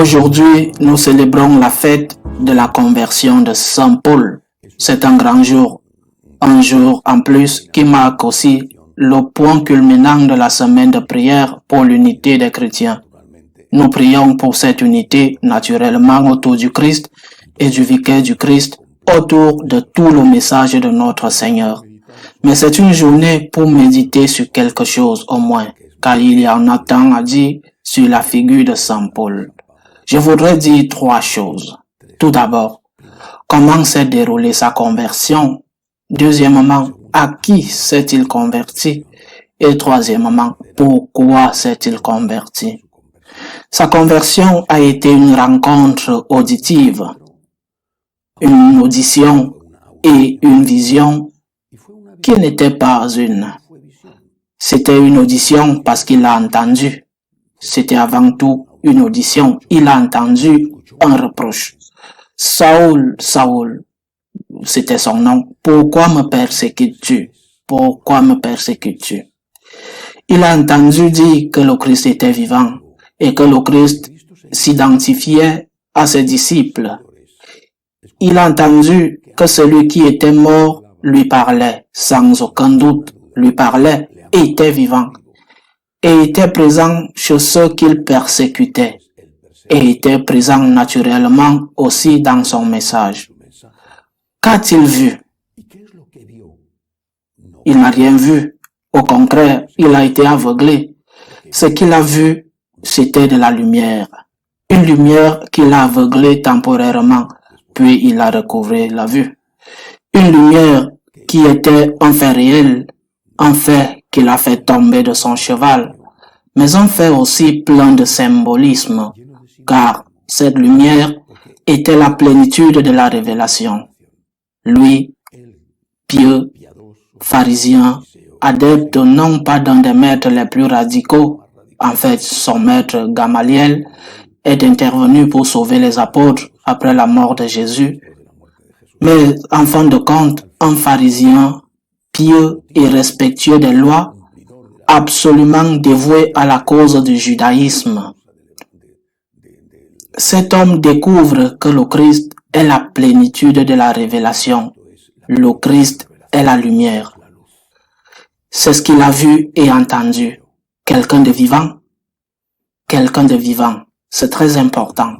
Aujourd'hui, nous célébrons la fête de la conversion de Saint Paul. C'est un grand jour, un jour en plus qui marque aussi le point culminant de la semaine de prière pour l'unité des chrétiens. Nous prions pour cette unité naturellement autour du Christ et du vicaire du Christ, autour de tout le message de notre Seigneur. Mais c'est une journée pour méditer sur quelque chose au moins, car il y en a tant à dire sur la figure de Saint Paul. Je voudrais dire trois choses. Tout d'abord, comment s'est déroulée sa conversion? Deuxièmement, à qui s'est-il converti? Et troisièmement, pourquoi s'est-il converti? Sa conversion a été une rencontre auditive, une audition et une vision qui n'était pas une. C'était une audition parce qu'il a entendu. C'était avant tout une audition. Il a entendu un reproche. Saoul, Saoul, c'était son nom. Pourquoi me persécutes-tu? Pourquoi me persécutes-tu? Il a entendu dire que le Christ était vivant et que le Christ s'identifiait à ses disciples. Il a entendu que celui qui était mort lui parlait, sans aucun doute, lui parlait, était vivant, et était présent chez ceux qu'il persécutait, et était présent naturellement aussi dans son message. Qu'a-t-il vu? Il n'a rien vu. Au contraire, il a été aveuglé. Ce qu'il a vu, c'était de la lumière. Une lumière qui l'a aveuglé temporairement, puis il a recouvré la vue. Une lumière qui était un fait réel, un fait qui l'a fait tomber de son cheval, mais un fait aussi plein de symbolisme, car cette lumière était la plénitude de la révélation. Lui, pieux, pharisien, adepte non pas d'un des maîtres les plus radicaux, en fait son maître Gamaliel est intervenu pour sauver les apôtres après la mort de Jésus, mais en fin de compte, un pharisien pieux et respectueux des lois, absolument dévoué à la cause du judaïsme. Cet homme découvre que le Christ est la plénitude de la révélation. Le Christ est la lumière. C'est ce qu'il a vu et entendu. Quelqu'un de vivant. Quelqu'un de vivant. C'est très important.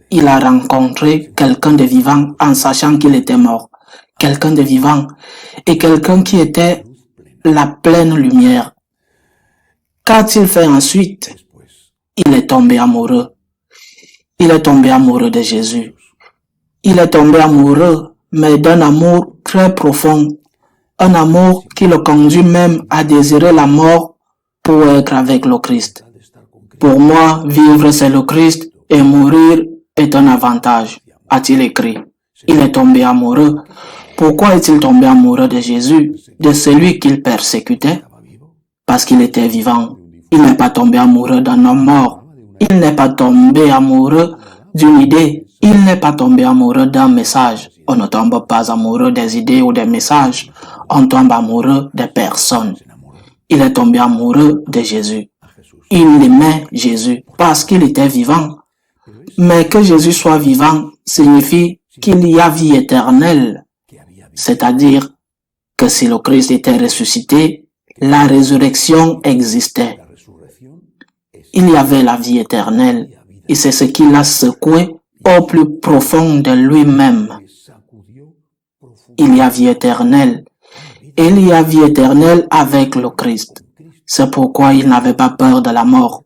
Il a rencontré quelqu'un de vivant en sachant qu'il était mort. Quelqu'un de vivant et quelqu'un qui était la pleine lumière. Qu'a-t-il fait ensuite? Il est tombé amoureux. Il est tombé amoureux de Jésus. Il est tombé amoureux, mais d'un amour très profond. Un amour qui le conduit même à désirer la mort pour être avec le Christ. Pour moi, vivre c'est le Christ et mourir est un avantage, a-t-il écrit. Il est tombé amoureux. Pourquoi est-il tombé amoureux de Jésus, de celui qu'il persécutait? Parce qu'il était vivant. Il n'est pas tombé amoureux d'un homme mort. Il n'est pas tombé amoureux d'une idée. Il n'est pas tombé amoureux d'un message. On ne tombe pas amoureux des idées ou des messages. On tombe amoureux des personnes. Il est tombé amoureux de Jésus. Il aimait Jésus parce qu'il était vivant. Mais que Jésus soit vivant signifie qu'il y a vie éternelle. C'est-à-dire que si le Christ était ressuscité, la résurrection existait. Il y avait la vie éternelle et c'est ce qui l'a secoué au plus profond de lui-même. Il y a vie éternelle et il y a vie éternelle avec le Christ. C'est pourquoi il n'avait pas peur de la mort.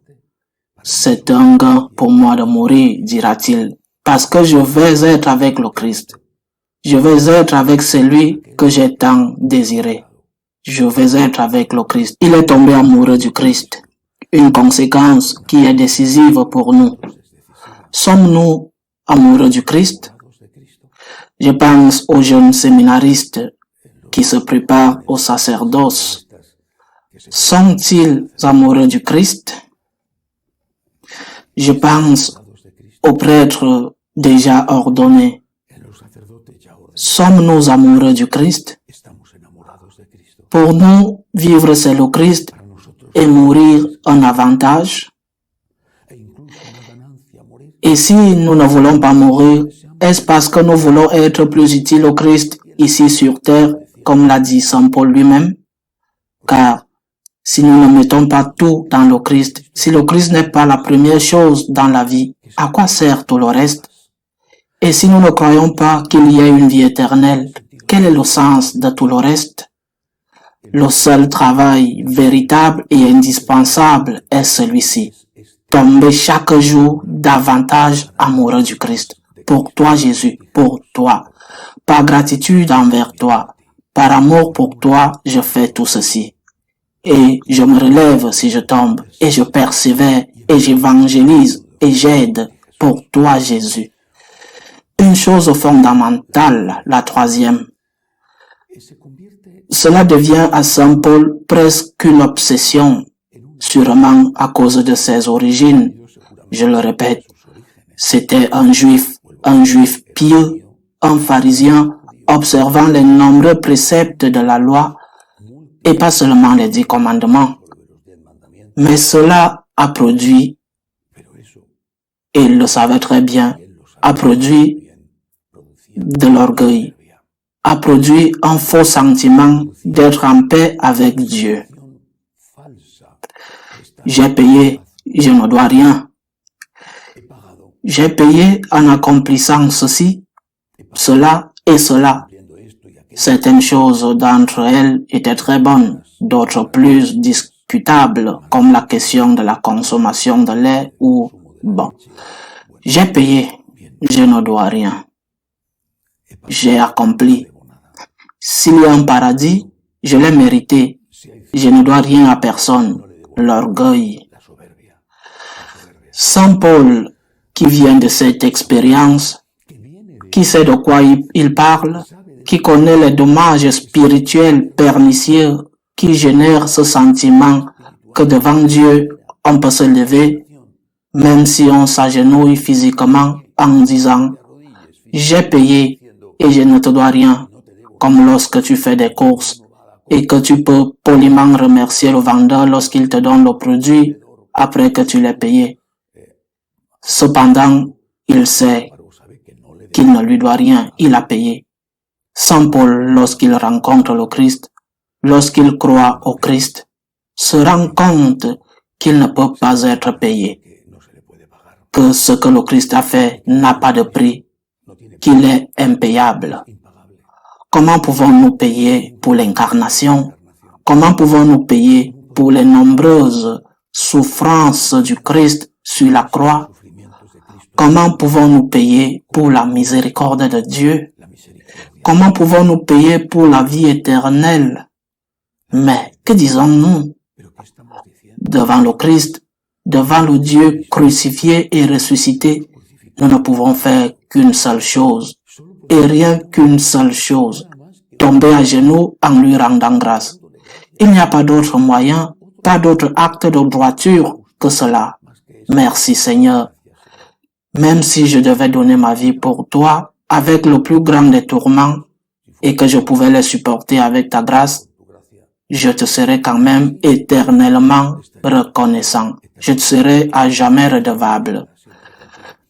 C'est un gain pour moi de mourir, dira-t-il, parce que je vais être avec le Christ. Je vais être avec celui que j'ai tant désiré. Je vais être avec le Christ. Il est tombé amoureux du Christ. Une conséquence qui est décisive pour nous. Sommes-nous amoureux du Christ? Je pense aux jeunes séminaristes qui se préparent au sacerdoce. Sont-ils amoureux du Christ? Je pense aux prêtres déjà ordonnés. Sommes-nous amoureux du Christ? Pour nous, vivre c'est le Christ et mourir un avantage. Et si nous ne voulons pas mourir, est-ce parce que nous voulons être plus utiles au Christ ici sur terre, comme l'a dit Saint Paul lui-même? Car si nous ne mettons pas tout dans le Christ, si le Christ n'est pas la première chose dans la vie, à quoi sert tout le reste? Et si nous ne croyons pas qu'il y ait une vie éternelle, quel est le sens de tout le reste? Le seul travail véritable et indispensable est celui-ci. Tomber chaque jour davantage amoureux du Christ. Pour toi, Jésus, pour toi. Par gratitude envers toi, par amour pour toi, je fais tout ceci. Et je me relève si je tombe, et je persévère, et j'évangélise, et j'aide pour toi, Jésus. Une chose fondamentale, la troisième. Cela devient à Saint Paul presque une obsession, sûrement à cause de ses origines. Je le répète, c'était un juif pieux, un pharisien observant les nombreux préceptes de la loi et pas seulement les 10 commandements. Mais cela a produit, et il le savait très bien, a produit de l'orgueil, a produit un faux sentiment d'être en paix avec Dieu. J'ai payé, je ne dois rien. J'ai payé en accomplissant ceci, cela et cela. Certaines choses d'entre elles étaient très bonnes, d'autres plus discutables, comme la question de la consommation de lait ou, bon, j'ai payé, je ne dois rien. J'ai accompli. S'il y a un paradis, je l'ai mérité. Je ne dois rien à personne. L'orgueil. Saint Paul, qui vient de cette expérience, qui sait de quoi il parle, qui connaît les dommages spirituels pernicieux qui génèrent ce sentiment que devant Dieu, on peut se lever, même si on s'agenouille physiquement en disant « J'ai payé et je ne te dois rien », comme lorsque tu fais des courses et que tu peux poliment remercier le vendeur lorsqu'il te donne le produit après que tu l'aies payé. Cependant, il sait qu'il ne lui doit rien, il a payé. Saint Paul, lorsqu'il rencontre le Christ, lorsqu'il croit au Christ, se rend compte qu'il ne peut pas être payé, que ce que le Christ a fait n'a pas de prix, qu'il est impayable. Comment pouvons-nous payer pour l'incarnation? Comment pouvons-nous payer pour les nombreuses souffrances du Christ sur la croix? Comment pouvons-nous payer pour la miséricorde de Dieu? Comment pouvons-nous payer pour la vie éternelle? Mais que disons-nous? Devant le Christ, devant le Dieu crucifié et ressuscité, nous ne pouvons faire qu'une seule chose, et rien qu'une seule chose, tomber à genoux en lui rendant grâce. Il n'y a pas d'autre moyen, pas d'autre acte de droiture que cela. Merci Seigneur. Même si je devais donner ma vie pour toi, avec le plus grand des tourments, et que je pouvais les supporter avec ta grâce, je te serai quand même éternellement reconnaissant. Je te serai à jamais redevable.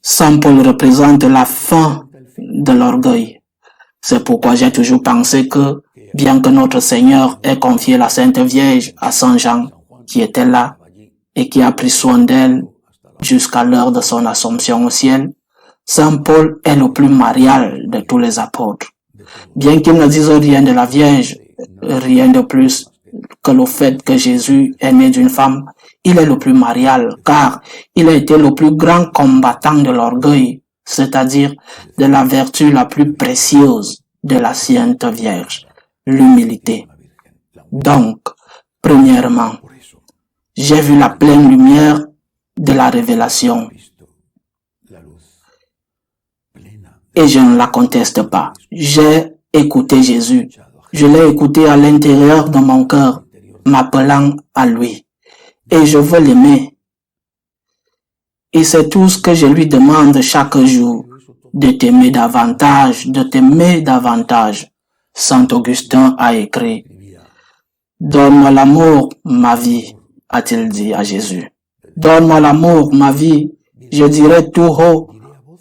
Saint Paul représente la fin de l'orgueil. C'est pourquoi j'ai toujours pensé que, bien que notre Seigneur ait confié la Sainte Vierge à Saint Jean, qui était là, et qui a pris soin d'elle jusqu'à l'heure de son assomption au ciel, Saint Paul est le plus marial de tous les apôtres. Bien qu'il ne dise rien de la Vierge, rien de plus que le fait que Jésus est né d'une femme, il est le plus marial, car il a été le plus grand combattant de l'orgueil, c'est-à-dire de la vertu la plus précieuse de la Sainte Vierge, l'humilité. Donc, premièrement, j'ai vu la pleine lumière de la révélation. Et je ne la conteste pas. J'ai écouté Jésus. Je l'ai écouté à l'intérieur de mon cœur, m'appelant à lui. Et je veux l'aimer. Et c'est tout ce que je lui demande chaque jour, de t'aimer davantage, de t'aimer davantage. Saint Augustin a écrit, « Donne-moi l'amour, ma vie, a-t-il dit à Jésus. Donne-moi l'amour, ma vie, Je dirai tout haut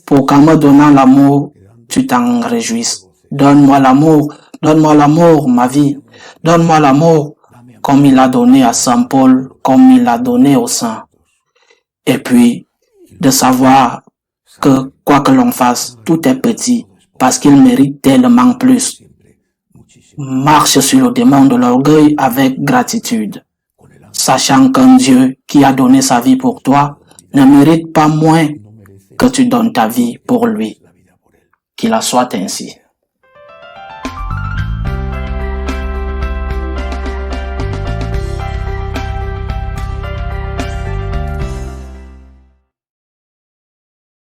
pour qu'en me donnant l'amour, tu t'en réjouisses. Donne-moi l'amour, ma vie. Donne-moi l'amour comme il a donné à Saint Paul, comme il a donné aux saints. Et puis, de savoir que quoi que l'on fasse, tout est petit parce qu'il mérite tellement plus. Marche sur le démon de l'orgueil avec gratitude, sachant qu'un Dieu qui a donné sa vie pour toi ne mérite pas moins que tu donnes ta vie pour lui. Qu'il en soit ainsi.